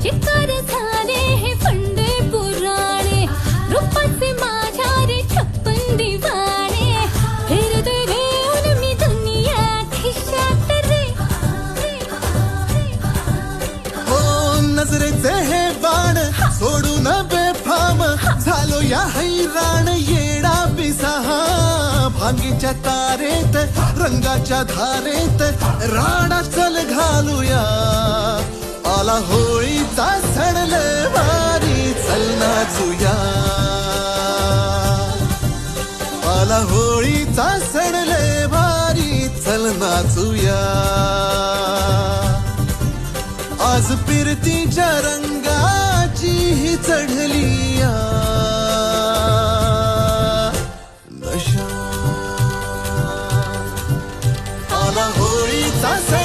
चिकार झाले हे फंडे पुराणे, रूपाचे माझ्या रे छप्पन दिवाणे, फिरते घेऊन मी दुनिया खिशात रे. हो नजरेचे हे बाण सोडून बेफाम झालो या हैराण येडा पिसाहा. भांगीच्या तारेत रंगाच्या धारेत राणा चल घालूया. आला होळीचा सण लय भारी चल नाचूया. आला होळीचा सण लय भारी चल नाचूया. आज फिरतीच्या रंगाची ही चढली या नशा. आला होळीचा सण